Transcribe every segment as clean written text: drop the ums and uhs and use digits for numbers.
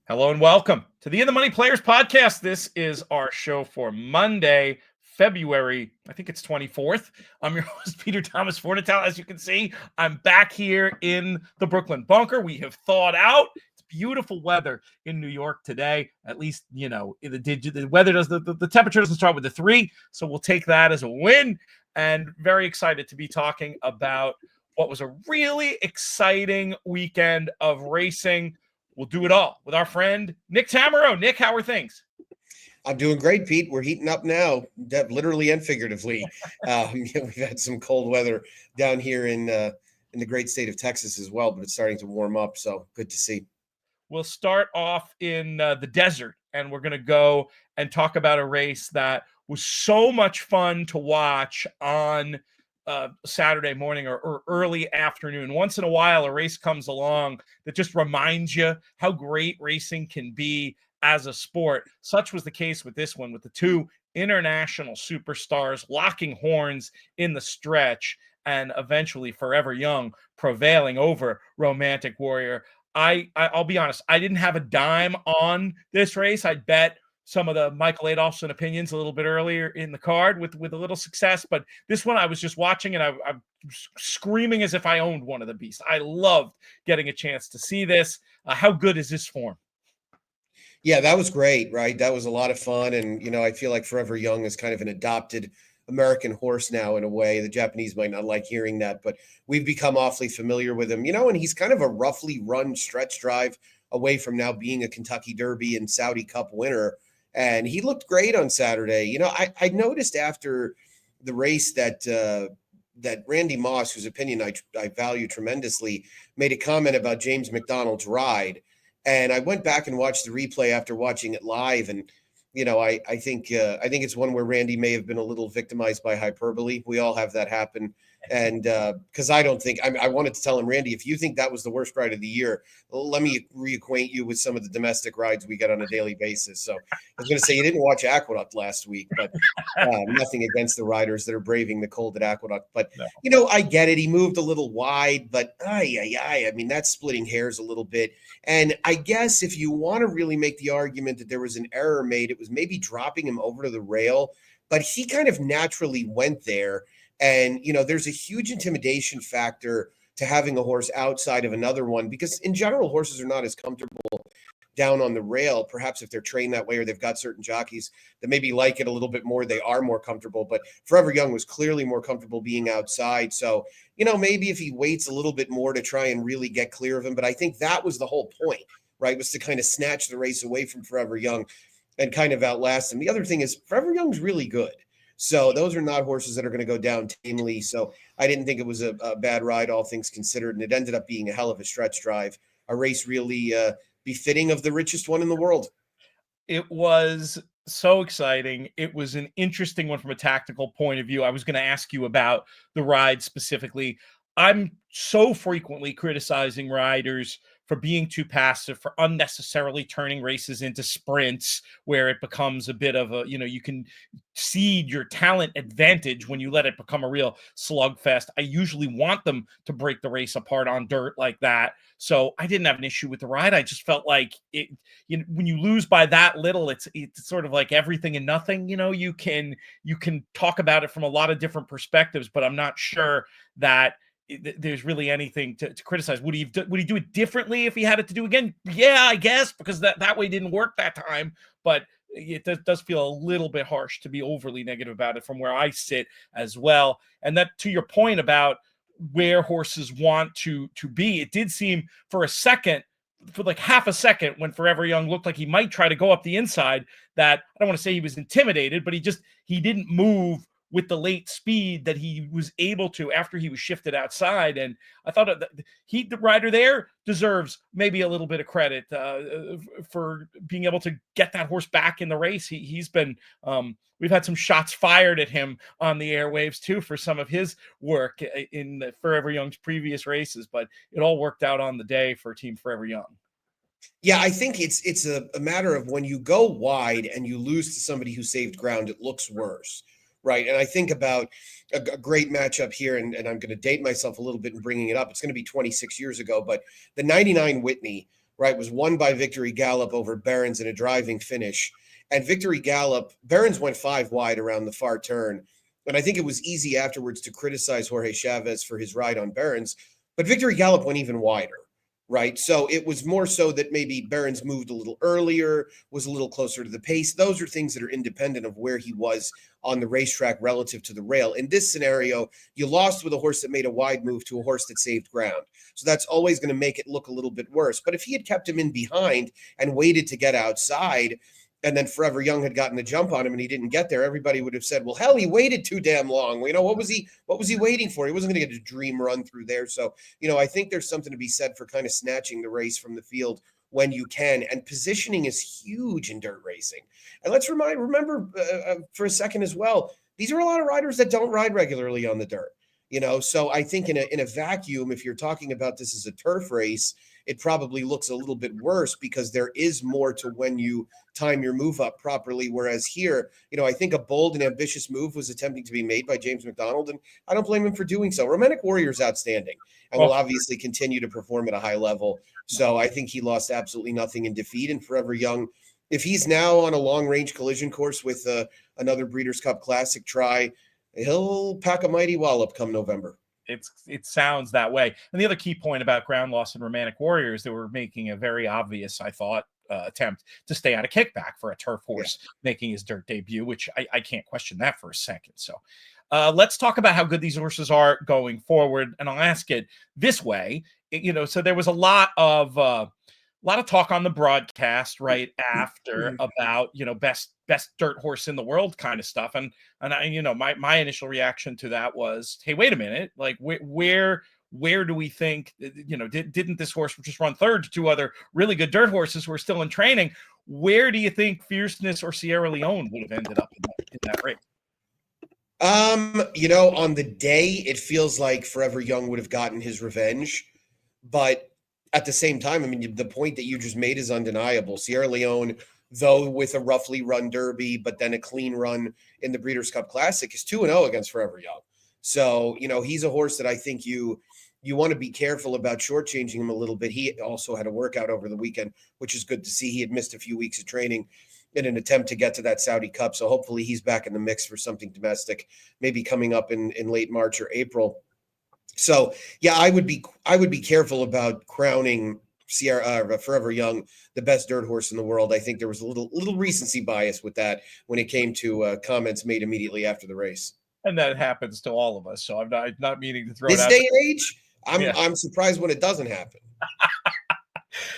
Hello and welcome to the In the Money Players podcast. This is our show for Monday, February, I think it's 24th. I'm your host, Peter Thomas Fornital. As you can see, I'm back here in the Brooklyn bunker. We have thawed out. It's beautiful weather in New York today. At least, the weather does, the temperature doesn't start with a 3. So we'll take that as a win. And very excited to be talking about what was a really exciting weekend of racing. We'll do it all with our friend Nick Tammarro. Nick, how are things? I'm doing great, Pete. We're heating up now, literally and figuratively. We've had some cold weather down here in the great state of Texas as well, but it's starting to warm up. So good to see. We'll start off in the desert, and we're going to go and talk about a race that was so much fun to watch on Saturday morning or early afternoon. Once in a while, a race comes along that just reminds you how great racing can be as a sport. Such was the case with this one, with the two international superstars locking horns in the stretch and eventually Forever Young prevailing over Romantic Warrior. I'll be honest, I didn't have a dime on this race. I bet some of the Michael Adolphson opinions a little bit earlier in the card with a little success, but this one I was just watching and I'm screaming as if I owned one of the beasts. I loved getting a chance to see this. How good is this form? Yeah, that was great, right? That was a lot of fun. And, I feel like Forever Young is kind of an adopted American horse now in a way. The Japanese might not like hearing that, but we've become awfully familiar with him, and he's kind of a roughly run stretch drive away from now being a Kentucky Derby and Saudi Cup winner. And he looked great on Saturday. I noticed after the race that Randy Moss, whose opinion I value tremendously, made a comment about James McDonald's ride. And I went back and watched the replay after watching it live. And, I think it's one where Randy may have been a little victimized by hyperbole. We all have that happen. And because I don't think I wanted to tell him, Randy, if you think that was the worst ride of the year, let me reacquaint you with some of the domestic rides we get on a daily basis. So I was going to say you didn't watch Aqueduct last week, but nothing against the riders that are braving the cold at Aqueduct. But, I get it. He moved a little wide, but I mean, that's splitting hairs a little bit. And I guess if you want to really make the argument that there was an error made, it was maybe dropping him over to the rail, but he kind of naturally went there. And, there's a huge intimidation factor to having a horse outside of another one, because in general, horses are not as comfortable down on the rail. Perhaps if they're trained that way or they've got certain jockeys that maybe like it a little bit more, they are more comfortable. But Forever Young was clearly more comfortable being outside. So, maybe if he waits a little bit more to try and really get clear of him. But I think that was the whole point, right, was to kind of snatch the race away from Forever Young and kind of outlast him. The other thing is Forever Young's really good. So those are not horses that are going to go down tamely. So I didn't think it was a bad ride, all things considered. And it ended up being a hell of a stretch drive, a race really befitting of the richest one in the world. It was so exciting. It was an interesting one from a tactical point of view. I was going to ask you about the ride specifically. I'm so frequently criticizing riders for being too passive, for unnecessarily turning races into sprints where it becomes a bit of a, you can cede your talent advantage when you let it become a real slugfest. I usually want them to break the race apart on dirt like that. So I didn't have an issue with the ride. I just felt like it, when you lose by that little, it's sort of like everything and nothing. You can talk about it from a lot of different perspectives, but I'm not sure that there's really anything to criticize. Would he do it differently if he had it to do again? Yeah, I guess, because that way didn't work that time. But it does feel a little bit harsh to be overly negative about it from where I sit as well. And that, to your point about where horses want to be, it did seem for like half a second, when Forever Young looked like he might try to go up the inside, that I don't want to say he was intimidated, but he didn't move with the late speed that he was able to after he was shifted outside. And I thought the rider there deserves maybe a little bit of credit for being able to get that horse back in the race. He's been, we've had some shots fired at him on the airwaves too for some of his work in Forever Young's previous races, but it all worked out on the day for Team Forever Young. Yeah, I think it's a matter of when you go wide and you lose to somebody who saved ground, it looks worse. Right. And I think about a great matchup here, and I'm going to date myself a little bit in bringing it up. It's going to be 26 years ago, but the 99 Whitney right, was won by Victory Gallop over Barons in a driving finish. And Victory Gallop, Barons went 5 wide around the far turn. And I think it was easy afterwards to criticize Jorge Chavez for his ride on Barons, but Victory Gallop went even wider, right? So it was more so that maybe Barons moved a little earlier, was a little closer to the pace. Those are things that are independent of where he was on the racetrack relative to the rail. In this scenario, you lost with a horse that made a wide move to a horse that saved ground. So that's always going to make it look a little bit worse. But if he had kept him in behind and waited to get outside, and then Forever Young had gotten the jump on him and he didn't get there, everybody would have said, well, hell, he waited too damn long. Well, what was he waiting for? He wasn't going to get a dream run through there. So, I think there's something to be said for kind of snatching the race from the field when you can. And positioning is huge in dirt racing. And let's remember for a second as well, these are a lot of riders that don't ride regularly on the dirt. So I think in a vacuum, if you're talking about this as a turf race, it probably looks a little bit worse because there is more to when you time your move up properly. Whereas here, I think a bold and ambitious move was attempting to be made by James McDonald, and I don't blame him for doing so. Romantic Warrior is outstanding and will obviously continue to perform at a high level. So I think he lost absolutely nothing in defeat. And Forever Young, if he's now on a long range collision course with another Breeders' Cup Classic try, he'll pack a mighty wallop come November. It sounds that way. And the other key point about ground loss and Romantic Warriors, they were making a very obvious, I thought, attempt to stay out of kickback for a turf horse making his dirt debut, which I can't question that for a second. So let's talk about how good these horses are going forward. And I'll ask it this way. So there was a lot of talk on the broadcast right after about, best dirt horse in the world kind of stuff. And I, my initial reaction to that was, hey, wait a minute, like where do we think, didn't this horse just run third to 2 other really good dirt horses who are still in training? Where do you think Fierceness or Sierra Leone would have ended up in that race? On the day, it feels like Forever Young would have gotten his revenge, but at the same time, I mean, the point that you just made is undeniable. Sierra Leone, though with a roughly run Derby, but then a clean run in the Breeders' Cup Classic, is 2-0 against Forever Young. So, he's a horse that I think you want to be careful about shortchanging him a little bit. He also had a workout over the weekend, which is good to see. He had missed a few weeks of training in an attempt to get to that Saudi Cup. So hopefully he's back in the mix for something domestic, maybe coming up in late March or April. So yeah, I would be careful about crowning Forever Young the best dirt horse in the world. I think there was a little recency bias with that when it came to comments made immediately after the race. And that happens to all of us. So I'm not meaning to throw this it out day and age. I'm surprised when it doesn't happen.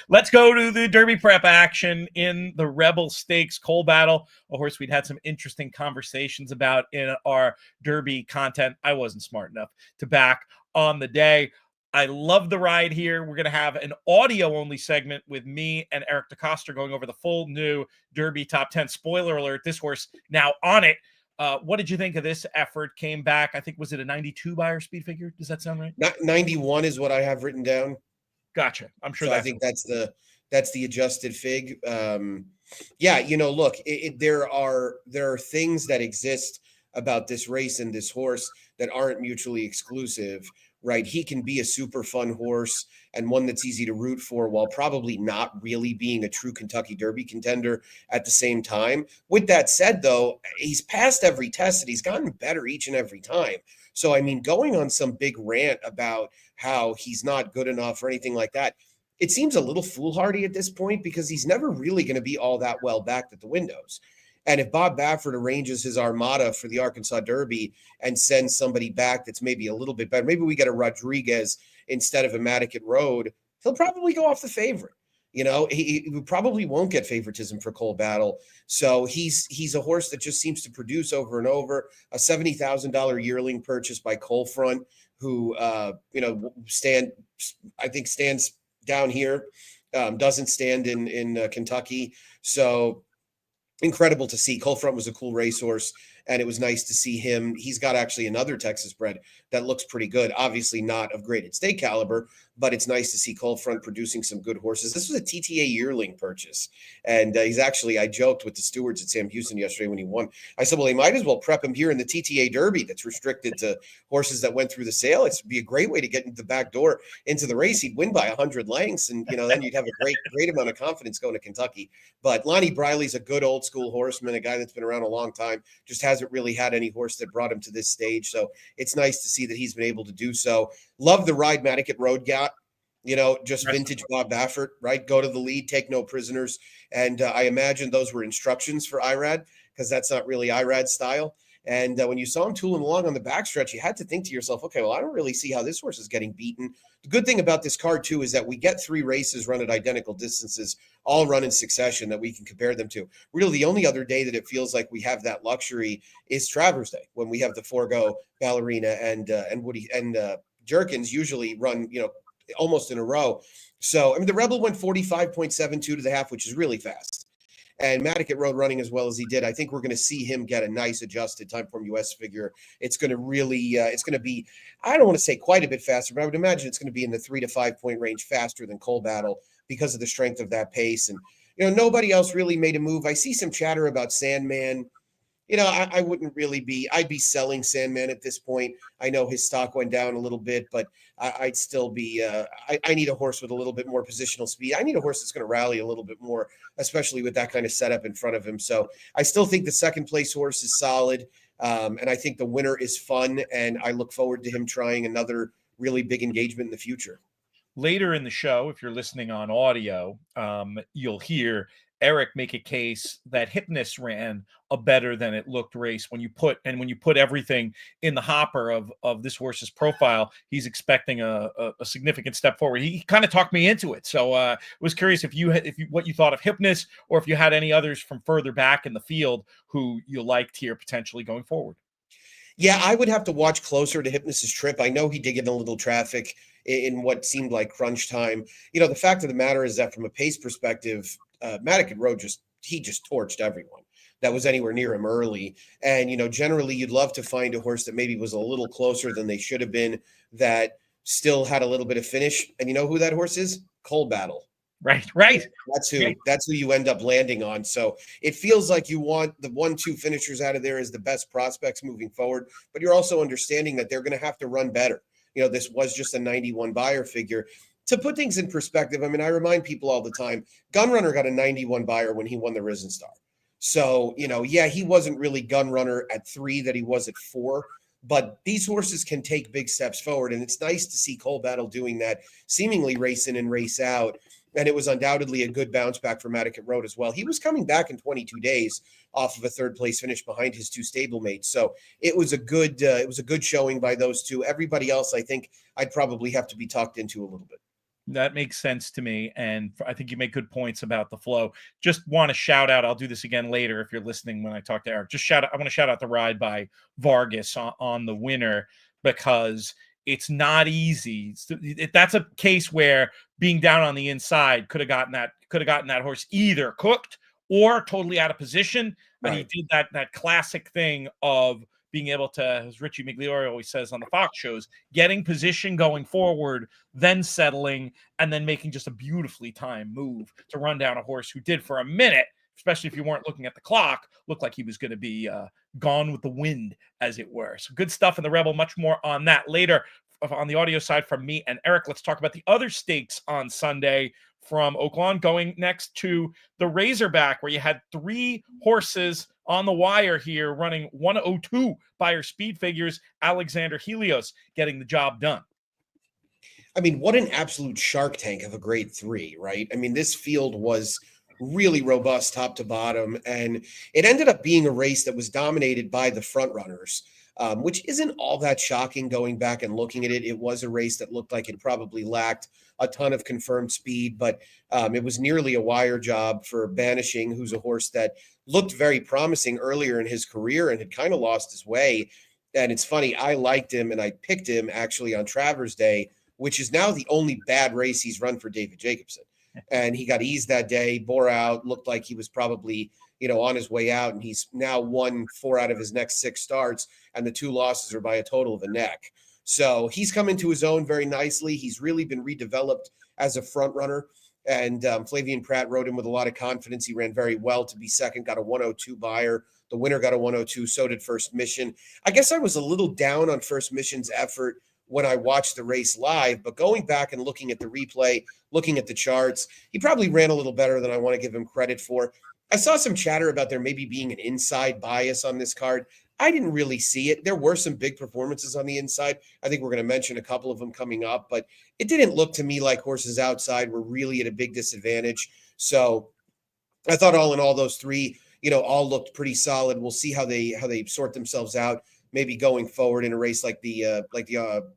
Let's go to the Derby prep action in the Rebel Stakes Coal Battle, a horse we'd had some interesting conversations about in our Derby content. I wasn't smart enough to back on the day. I love the ride here. We're going to have an audio-only segment with me and Eric DeCoster going over the full new Derby Top 10. Spoiler alert, this horse now on it. What did you think of this effort? Came back, I think, was it a 92 buyer speed figure? Does that sound right? 91 is what I have written down. Gotcha. I'm sure I think that's the adjusted fig. Look, there are things that exist about this race and this horse that aren't mutually exclusive, right? He can be a super fun horse and one that's easy to root for while probably not really being a true Kentucky Derby contender at the same time. With that said, though, he's passed every test and he's gotten better each and every time. So, I mean, going on some big rant about how he's not good enough or anything like that, it seems a little foolhardy at this point because he's never really going to be all that well backed at the windows. And if Bob Baffert arranges his armada for the Arkansas Derby and sends somebody back that's maybe a little bit better, maybe we get a Rodriguez instead of a Madicket Road, he'll probably go off the favorite. He probably won't get favoritism for Coal Battle. So he's a horse that just seems to produce over and over. A $70,000 yearling purchase by Coalfront, who stands down here, doesn't stand in Kentucky. So incredible to see. Coalfront was a cool racehorse, and it was nice to see him. He's got actually another Texas bred that looks pretty good. Obviously not of graded stake caliber, but it's nice to see Cold Front producing some good horses. This was a TTA yearling purchase. And he's actually, I joked with the stewards at Sam Houston yesterday when he won. I said, well, they might as well prep him here in the TTA Derby that's restricted to horses that went through the sale. It'd be a great way to get into the back door into the race. He'd win by 100 lengths. And, then you'd have a great amount of confidence going to Kentucky. But Lonnie Briley's a good old school horseman, a guy that's been around a long time, just hasn't really had any horse that brought him to this stage. So it's nice to see that he's been able to do so. Love the ride Matticat Road got. Just vintage Bob Baffert, right? Go to the lead, take no prisoners. And I imagine those were instructions for Irad, because that's not really Irad's style. And when you saw him tooling along on the backstretch, you had to think to yourself, okay, well, I don't really see how this horse is getting beaten. The good thing about this card, too, is that we get 3 races run at identical distances, all run in succession that we can compare them to. Really, the only other day that it feels like we have that luxury is Travers Day, when we have the Forgo, Ballerina, and Woody and Jerkins usually run, almost in a row. So, the Rebel went 45.72 to the half, which is really fast. And Matticat Road running as well as he did. I think we're going to see him get a nice adjusted time form US figure. It's going to really, it's going to be, I don't want to say quite a bit faster, but I would imagine it's going to be in the 3 to 5 point range faster than Coal Battle because of the strength of that pace. And, nobody else really made a move. I see some chatter about Sandman. I wouldn't really I'd be selling Sandman at this point. I know his stock went down a little bit, but I'd still be, I need a horse with a little bit more positional speed. I need a horse that's going to rally a little bit more, especially with that kind of setup in front of him. So I still think the second place horse is solid. And I think the winner is fun. And I look forward to him trying another really big engagement in the future. Later in the show, if you're listening on audio, you'll hear Eric make a case that Hypnus ran a better than it looked race. When you put everything in the hopper of this horse's profile, he's expecting a significant step forward. He kind of talked me into it. So I was curious what you thought of Hypnus, or if you had any others from further back in the field who you liked here potentially going forward. Yeah, I would have to watch closer to Hypnus's trip. I know he did get in a little traffic in what seemed like crunch time. The fact of the matter is that from a pace perspective, Matticat Road just torched everyone that was anywhere near him early. And, generally you'd love to find a horse that maybe was a little closer than they should have been, that still had a little bit of finish. And you know who that horse is? Coal Battle. Right. That's who you end up landing on. So it feels like you want the 1-2 finishers out of there as the best prospects moving forward, but you're also understanding that they're going to have to run better. This was just a 91 buyer figure. To put things in perspective, I remind people all the time, Gunrunner got a 91 buyer when he won the Risen Star. So, he wasn't really Gunrunner at 3 that he was at 4, but these horses can take big steps forward. And it's nice to see Coal Battle doing that, seemingly race in and race out. And it was undoubtedly a good bounce back for Matticat Road as well. He was coming back in 22 days off of a 3rd place finish behind his 2 stablemates. So it was a good showing by those two. Everybody else, I think I'd probably have to be talked into a little bit. That makes sense to me. And I think you make good points about the flow. Just want to shout out, I'll do this again later if you're listening when I talk to Eric. I want to shout out the ride by Vargas on the winner, because it's not easy. That's a case where being down on the inside could have gotten that horse either cooked or totally out of position. But Right. he did that classic thing of being able to, as Richie Migliore always says on the Fox shows, getting position going forward, then settling, and then making just a beautifully timed move to run down a horse who did for a minute, especially if you weren't looking at the clock, looked like he was going to be gone with the wind, as it were. So good stuff in the Rebel. Much more on that later on the audio side from me and Eric. Let's talk about the other stakes on Sunday from Oaklawn, going next to the Razorback, where you had 3 horses on the wire here running 102 buyer speed figures. Alexander Helios getting the job done. What an absolute shark tank of a grade 3, right? This field was really robust top to bottom, and it ended up being a race that was dominated by the front runners, which isn't all that shocking going back and looking at it. It was a race that looked like it probably lacked a ton of confirmed speed, but it was nearly a wire job for Banishing, who's a horse that looked very promising earlier in his career and had kind of lost his way. And it's funny, I liked him and I picked him actually on Travers Day, which is now the only bad race he's run for David Jacobson. And he got eased that day, bore out, looked like he was probably, on his way out. And he's now won 4 out of his next 6 starts. And the 2 losses are by a total of a neck. So he's come into his own very nicely. He's really been redeveloped as a front runner. And Flavian Pratt rode him with a lot of confidence. He ran very well to be second, got a 102 buyer. The winner got a 102. So did First Mission. I guess I was a little down on First Mission's effort when I watched the race live, but going back and looking at the replay, looking at the charts, he probably ran a little better than I want to give him credit for. I saw some chatter about there maybe being an inside bias on this card. I didn't really see it. There were some big performances on the inside. I think we're going to mention a couple of them coming up, but it didn't look to me like horses outside were really at a big disadvantage. So I thought all in all, those three, all looked pretty solid. We'll see how they sort themselves out, maybe going forward in a race like the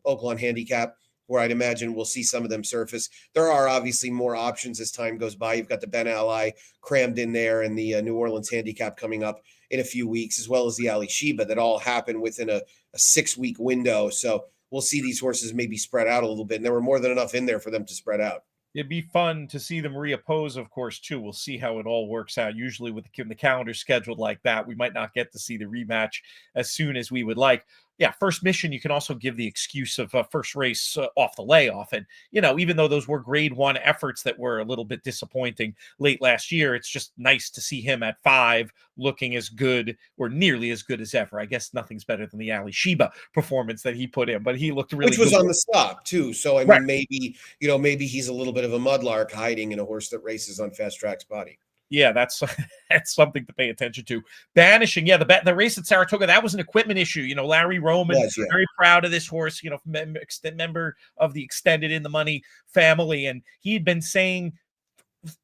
Oaklawn Handicap, where I'd imagine we'll see some of them surface. There are obviously more options as time goes by. You've got the Ben Ally crammed in there and the New Orleans Handicap coming up in a few weeks, as well as the Ali Sheba that all happen within a 6-week window. So we'll see these horses maybe spread out a little bit. And there were more than enough in there for them to spread out. It'd be fun to see them reoppose, of course, too. We'll see how it all works out. Usually with the calendar scheduled like that, we might not get to see the rematch as soon as we would like. Yeah, First Mission, you can also give the excuse of first race off the layoff. And, even though those were grade 1 efforts that were a little bit disappointing late last year, it's just nice to see him at 5 looking as good or nearly as good as ever. I guess nothing's better than the Ali Sheba performance that he put in, but he looked really good. Which was good on the stop, too. So, I mean, maybe he's a little bit of a mudlark hiding in a horse that races on Fast Track's body. Yeah, that's something to pay attention to. Banishing, yeah, the race at Saratoga, that was an equipment issue. Larry Roman, very proud of this horse, member of the extended in the money family. And he'd been saying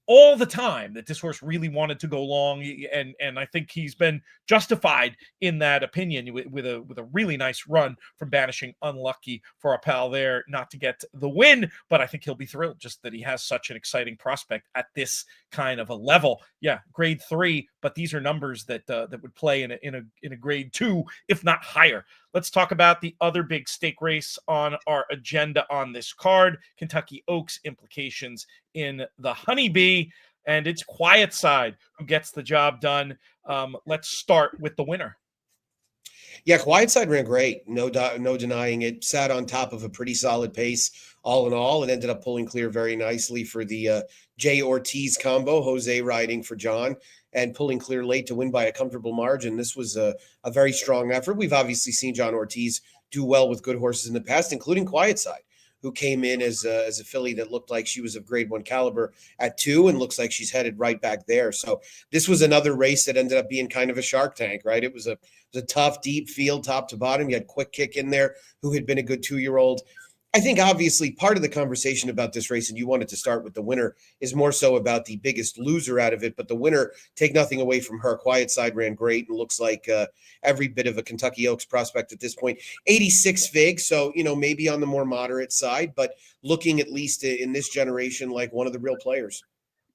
all the time that this horse really wanted to go long, and I think he's been justified in that opinion with a really nice run from Banishing. Unlucky for our pal there not to get the win, but I think he'll be thrilled just that he has such an exciting prospect at this kind of a level. Yeah, grade 3, but these are numbers that would play in a grade 2, if not higher. Let's talk about the other big stake race on our agenda on this card, Kentucky Oaks implications in the Honeybee, and it's Quiet Side who gets the job done. Let's start with the winner. Yeah, Quiet Side ran great. No denying it. Sat on top of a pretty solid pace all in all, and ended up pulling clear very nicely for the Jay Ortiz combo, Jose riding for John, and pulling clear late to win by a comfortable margin. This was a very strong effort. We've obviously seen John Ortiz do well with good horses in the past, including Quiet Side, who came in as a filly that looked like she was of grade 1 caliber at 2 and looks like she's headed right back there. So this was another race that ended up being kind of a Shark Tank, right? It was a tough, deep field, top to bottom. You had Quick Kick in there, who had been a good 2-year-old. I think obviously part of the conversation about this race, and you wanted to start with the winner, is more so about the biggest loser out of it. But the winner, take nothing away from her. Quiet Side ran great and looks like every bit of a Kentucky Oaks prospect at this point. 86 fig, so maybe on the more moderate side, but looking at least in this generation like one of the real players.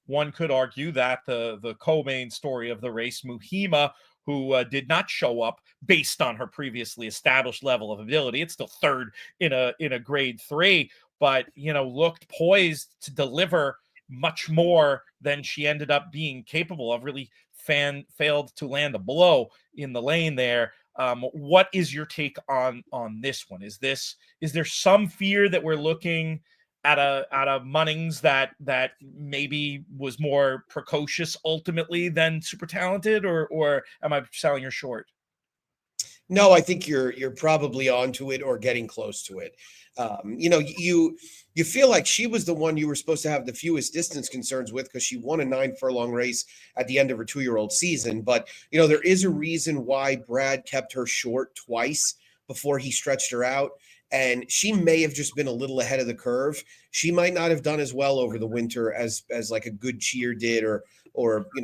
One could argue that the co-main story of the race, Muhima, who did not show up based on her previously established level of ability. It's still third in a grade 3, but looked poised to deliver much more than she ended up being capable of. Really failed to land a blow in the lane there. What is your take on this one? Is there some fear that we're looking at a Munnings that maybe was more precocious ultimately than super talented, or am I selling her short? No, I think you're probably onto it or getting close to it. You feel like she was the one you were supposed to have the fewest distance concerns with because she won a 9-furlong race at the end of her 2-year-old season. But there is a reason why Brad kept her short twice before he stretched her out. And she may have just been a little ahead of the curve. She might not have done as well over the winter as like a Good Cheer did, or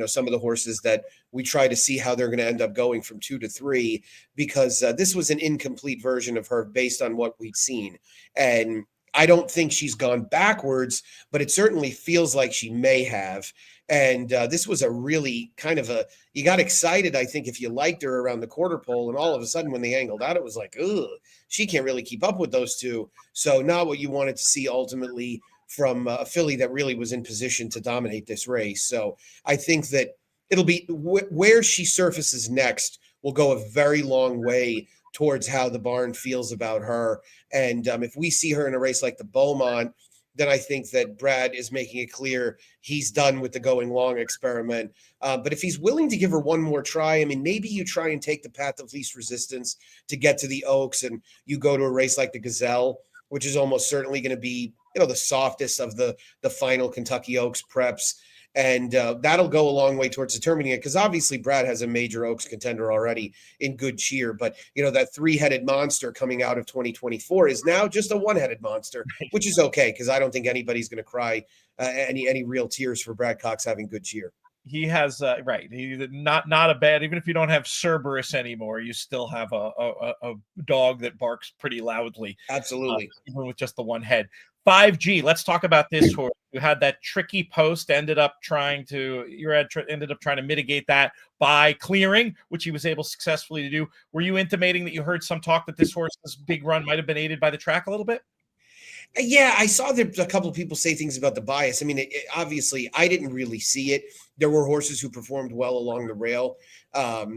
some of the horses that we try to see how they're going to end up going from 2 to 3, because this was an incomplete version of her based on what we'd seen. And I don't think she's gone backwards, but it certainly feels like she may have. And this was a really kind of you got excited, I think, if you liked her around the quarter pole, and all of a sudden when they angled out, it was like, ugh, she can't really keep up with those two. So not what you wanted to see ultimately from a filly that really was in position to dominate this race. So I think that it'll be where she surfaces next will go a very long way towards how the barn feels about her. And if we see her in a race like the Beaumont, then I think that Brad is making it clear he's done with the going long experiment. But if he's willing to give her one more try, I mean, maybe you try and take the path of least resistance to get to the Oaks, and you go to a race like the Gazelle, which is almost certainly going to be, the softest of the final Kentucky Oaks preps. And that'll go a long way towards determining it, because obviously Brad has a major Oaks contender already in Good Cheer. But, that three-headed monster coming out of 2024 is now just a one-headed monster, which is okay, because I don't think anybody's going to cry any real tears for Brad Cox having Good Cheer. He has right. He not a bad. Even if you don't have Cerberus anymore, you still have a dog that barks pretty loudly. Absolutely, even with just the one head. 5G. Let's talk about this horse. You had that tricky post. Ended up trying to mitigate that by clearing, which he was able successfully to do. Were you intimating that you heard some talk that this horse's big run might have been aided by the track a little bit? Yeah, I saw that a couple of people say things about the bias. I mean, obviously, I didn't really see it. There were horses who performed well along the rail,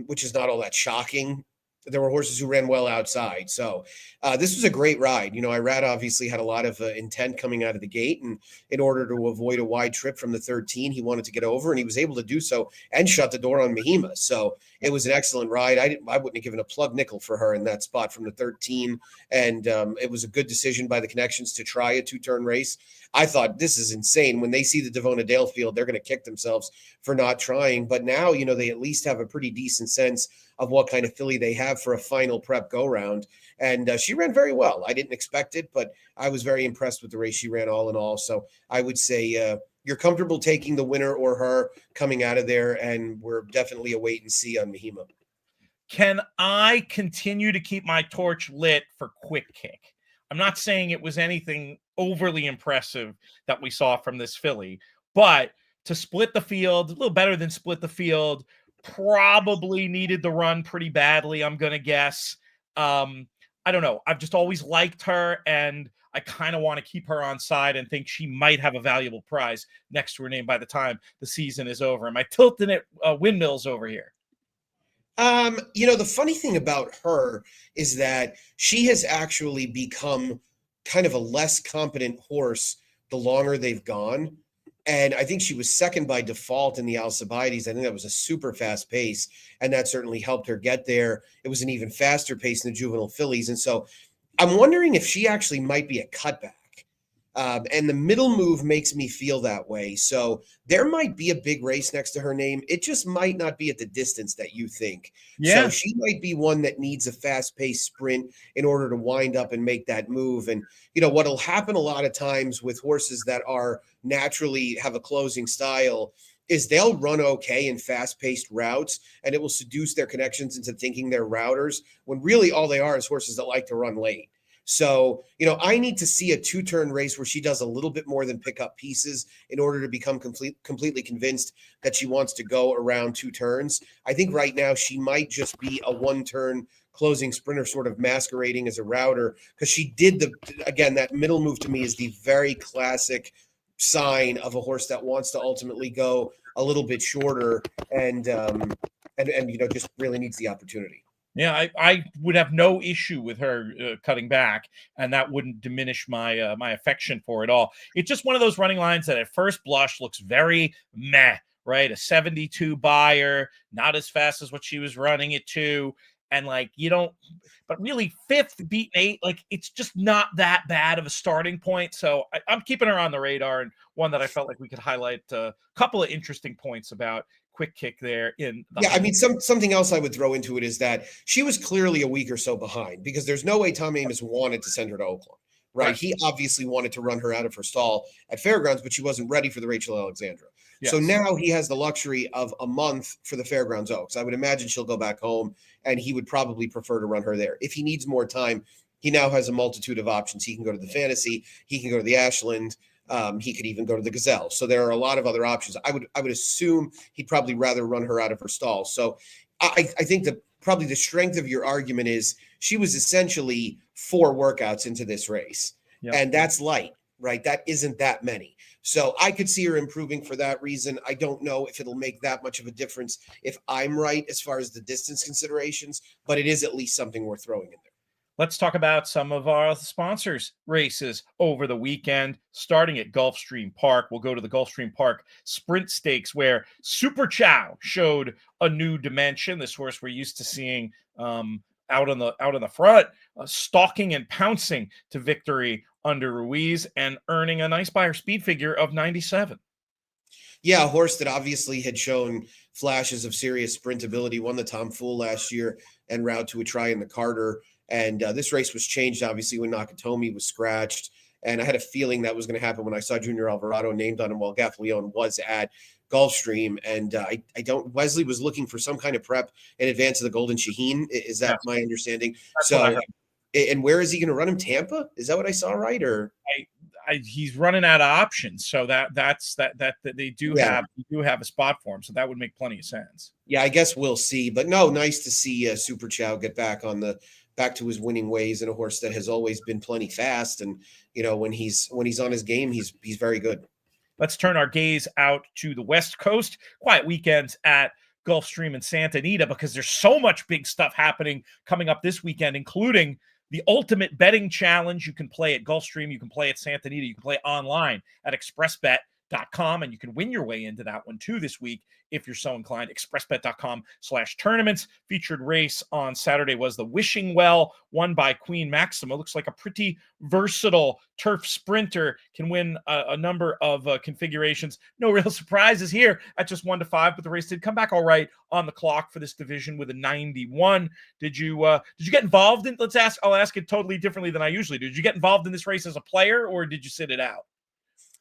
which is not all that shocking. There were horses who ran well outside. So this was a great ride. Irad obviously had a lot of intent coming out of the gate. And in order to avoid a wide trip from the 13, he wanted to get over, and he was able to do so and shut the door on Mahima. So it was an excellent ride. I wouldn't have given a plug nickel for her in that spot from the 13. And it was a good decision by the connections to try a two-turn race. I thought, this is insane. When they see the Devona Dale field, they're going to kick themselves for not trying. But now, they at least have a pretty decent sense of what kind of filly they have for a final prep go-round. And she ran very well. I didn't expect it, but I was very impressed with the race she ran all in all. So I would say you're comfortable taking the winner or her coming out of there, and we're definitely a wait and see on Mahima. Can I continue to keep my torch lit for Quick Kick? I'm not saying it was anything overly impressive that we saw from this filly, but to split the field, a little better than split the field, probably needed the run pretty badly, I'm going to guess. I don't know. I've just always liked her, and I kind of want to keep her on side and think she might have a valuable prize next to her name by the time the season is over. Am I tilting it windmills over here? The funny thing about her is that she has actually become kind of a less competent horse the longer they've gone. And I think she was second by default in the Alcibiades. I think that was a super fast pace, and that certainly helped her get there. It was an even faster pace than the juvenile fillies. And so I'm wondering if she actually might be a cutback. And the middle move makes me feel that way. So there might be a big race next to her name. It just might not be at the distance that you think. Yeah. So she might be one that needs a fast-paced sprint in order to wind up and make that move. And, what'll happen a lot of times with horses that are naturally have a closing style is they'll run okay in fast-paced routes, and it will seduce their connections into thinking they're routers, when really all they are is horses that like to run late. So, I need to see a two-turn race where she does a little bit more than pick up pieces in order to become completely convinced that she wants to go around two turns. I think right now she might just be a one-turn closing sprinter, sort of masquerading as a router, because she did that middle move to me is the very classic sign of a horse that wants to ultimately go a little bit shorter and just really needs the opportunity. Yeah, I would have no issue with her cutting back, and that wouldn't diminish my my affection for it all. It's just one of those running lines that at first blush looks very meh, right? A 72 buyer, not as fast as what she was running it to, and but really fifth beating eight, it's just not that bad of a starting point. So I'm keeping her on the radar, and one that I felt like we could highlight a couple of interesting points about Quick Kick there in the I mean, something else I would throw into it is that she was clearly a week or so behind, because there's no way Tom Amoss wanted to send her to Oakland, right? He obviously wanted to run her out of her stall at Fairgrounds, but she wasn't ready for the Rachel Alexandra. Yes. So now he has the luxury of a month for the Fairgrounds Oaks. I would imagine she'll go back home, and he would probably prefer to run her there. If he needs more time, he now has a multitude of options. He can go to the Fantasy, he can go to the Ashland. He could even go to the Gazelle. So there are a lot of other options. I would assume he'd probably rather run her out of her stall. So I think that probably the strength of your argument is she was essentially 4 workouts into this race. Yep. And that's light. right? That isn't that many. So I could see her improving for that reason. I don't know if it'll make that much of a difference if I'm right as far as the distance considerations, but it is at least something worth throwing in there. Let's talk about some of our sponsors' races over the weekend, starting at Gulfstream Park. We'll go to the Gulfstream Park Sprint Stakes, where Super Chow showed a new dimension. This horse we're used to seeing out on the front, stalking and pouncing to victory under Ruiz and earning a nice Beyer speed figure of 97. Yeah, a horse that obviously had shown flashes of serious sprint ability, won the Tom Fool last year en route to a try in the Carter. And this race was changed, obviously, when Nakatomi was scratched. And I had a feeling that was going to happen when I saw Junior Alvarado named on him while Gaffalione was at Gulfstream. And I don't, Wesley was looking for some kind of prep in advance of the Golden Shaheen. Is that my understanding? So, and where is he going to run him? Tampa? Is that what I saw right? Or he's running out of options, so that's they do have a spot for him, so that would make plenty of sense. Yeah, I guess we'll see. But no, nice to see Super Chow get back to his winning ways, and a horse that has always been plenty fast. And when he's on his game, he's very good. Let's turn our gaze out to the West Coast. Quiet weekends at Gulfstream and Santa Anita, because there's so much big stuff happening coming up this weekend, including the ultimate betting challenge. You can play at Gulfstream, you can play at Santa Anita, you can play online at expressbet.com, and you can win your way into that one too this week if you're so inclined. expressbet.com/tournaments. Featured race on Saturday was the Wishing Well, won by Queen Maxima. Looks like a pretty versatile turf sprinter, can win a number of configurations. No real surprises here at just 1-5, but the race did come back all right on the clock for this division with a 91. Did you get involved in? I'll ask it totally differently than I usually do. Did you get involved in this race as a player, or did you sit it out?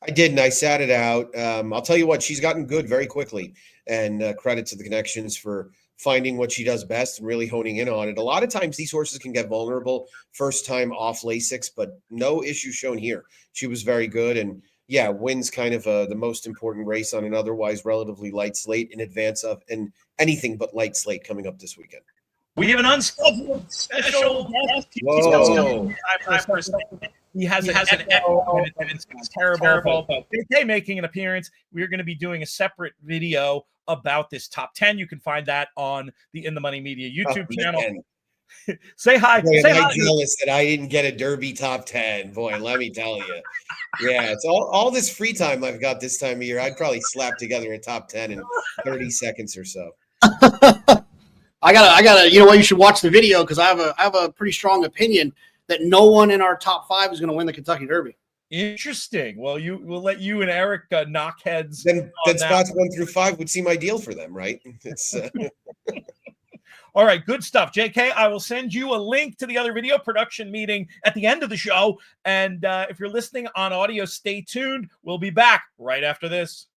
I did, and I sat it out. I'll tell you what, she's gotten good very quickly, and credit to the connections for finding what she does best and really honing in on it. A lot of times these horses can get vulnerable first time off Lasix, but no issue shown here. She was very good, and yeah, wins kind of the most important race on an otherwise relatively light slate in advance of and anything but light slate coming up this weekend. We have an unscheduled special guest. Whoa. He has an echo, and it's terrible. But JK making an appearance. We're going to be doing a separate video about this top 10. You can find that on the In the Money Media YouTube channel. Say hi. Boy, I'm jealous that I didn't get a Derby top 10. Boy, let me tell you. Yeah, it's all this free time I've got this time of year. I'd probably slap together a top 10 in 30 seconds or so. I gotta. You know what? You should watch the video, because I have a pretty strong opinion that no one in our top 5 is going to win the Kentucky Derby. Interesting. Well, we'll let you and Eric knock heads. Then spots 1 through 5 would seem ideal for them, right? It's all right, good stuff. JK, I will send you a link to the other video production meeting at the end of the show. And if you're listening on audio, stay tuned. We'll be back right after this.